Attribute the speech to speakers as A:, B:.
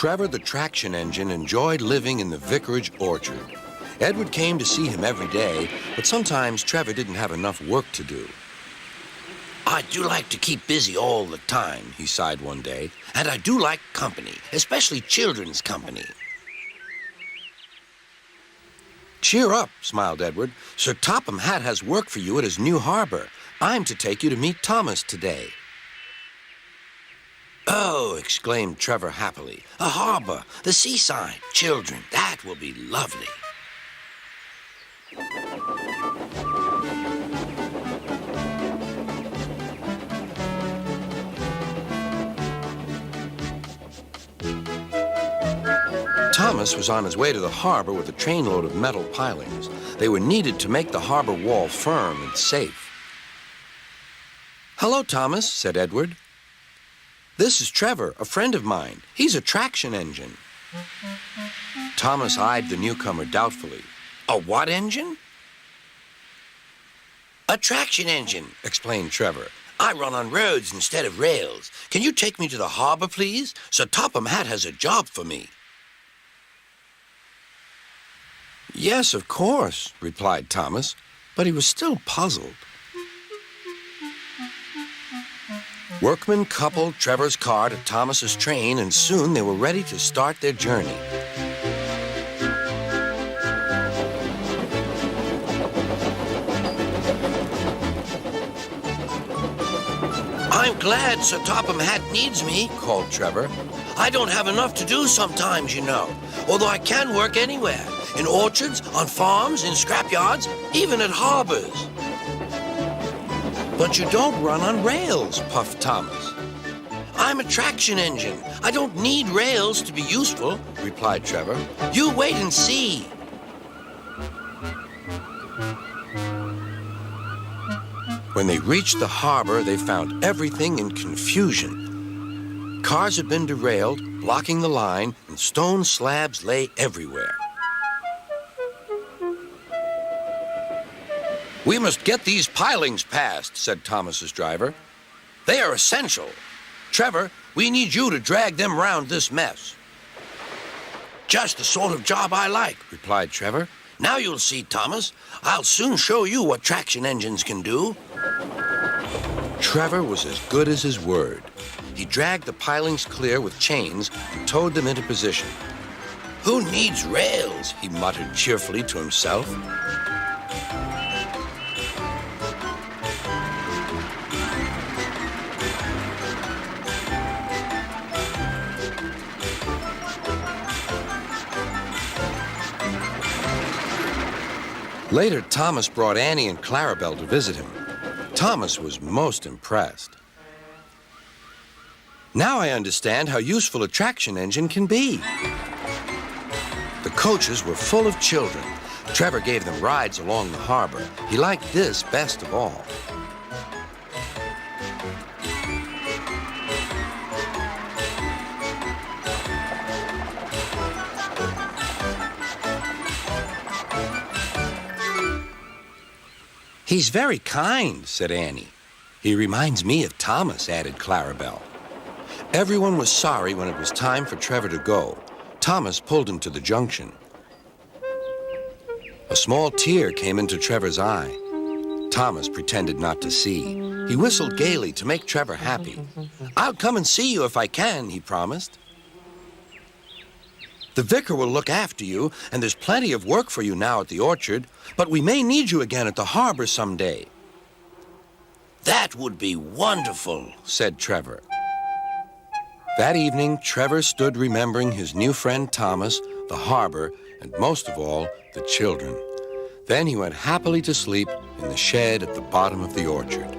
A: Trevor the traction engine enjoyed living in the vicarage orchard. Edward came to see him every day, but sometimes Trevor didn't have enough work to do.
B: I do like to keep busy all the time,
A: he sighed one day.
B: and I do like company, especially children's company.
A: Cheer up, smiled Edward. Sir Topham Hatt has work for you at his new harbor. I'm to take you to meet Thomas today.
B: Oh, exclaimed Trevor happily. A harbor, the seaside, children, that will be lovely.
A: Thomas was on his way to the harbor with a trainload of metal pilings. They were needed to make the harbor wall firm and safe. Hello, Thomas, said Edward. This is Trevor, a friend of mine. He's a traction engine. Thomas eyed the newcomer doubtfully.
B: A what engine? A traction engine,
A: explained Trevor.
B: I run on roads instead of rails. Can you take me to the harbor, please? Sir Topham Hatt has a job for me.
A: Yes, of course, replied Thomas, but he was still puzzled. Workmen coupled Trevor's car to Thomas's train, and soon they were ready to start their journey.
B: I'm glad Sir Topham Hatt needs me,
A: called Trevor.
B: I don't have enough to do sometimes, you know, although I can work anywhere, in orchards, on farms, in scrapyards, even at harbors.
A: But you don't run on rails, puffed Thomas.
B: I'm a traction engine. I don't need rails to be useful,
A: replied Trevor.
B: You wait and see.
A: When they reached the harbor, they found everything in confusion. Cars had been derailed, blocking the line, and stone slabs lay everywhere. We must get these pilings past, said Thomas's driver.
B: They are essential. Trevor, we need you to drag them round this mess. Just the sort of job I like,
A: replied Trevor.
B: Now you'll see, Thomas. I'll soon show you what traction engines can do.
A: Trevor was as good as his word. He dragged the pilings clear with chains and towed them into position.
B: Who needs rails?
A: He muttered cheerfully to himself. Later, Thomas brought Annie and Clarabelle to visit him. Thomas was most impressed. Now I understand how useful a traction engine can be. The coaches were full of children. Trevor gave them rides along the harbor. He liked this best of all. He's very kind, said Annie. He reminds me of Thomas, added Clarabelle. Everyone was sorry when it was time for Trevor to go. Thomas pulled him to the junction. A small tear came into Trevor's eye. Thomas pretended not to see. He whistled gaily to make Trevor happy. I'll come and see you if I can, he promised. The vicar will look after you, and there's plenty of work for you now at the orchard, but we may need you again at the harbor someday.
B: That would be wonderful,
A: said Trevor. That evening, Trevor stood remembering his new friend Thomas, the harbor, and most of all, the children. Then he went happily to sleep in the shed at the bottom of the orchard.